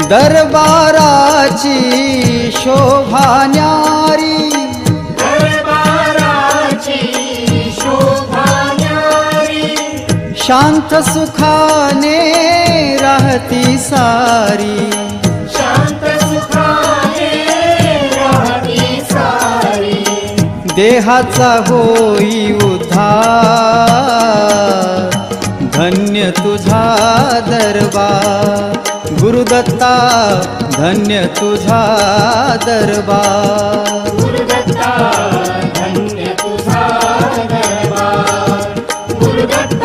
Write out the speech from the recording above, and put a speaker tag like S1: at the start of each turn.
S1: दरबाराची शोभा न्यारी,
S2: दरबाराची शोभा न्यारी,
S1: शांत सुखाने राहती सारी,
S2: शांत सुखाने राहती सारी,
S1: देहाचा होई उद्धार, धन्य तुझा दरबार गुरुदत्ता, धन्य तुझा दरबार
S2: गुरुदत्ता, धन्य तुझा दरबार गुरुदत्ता.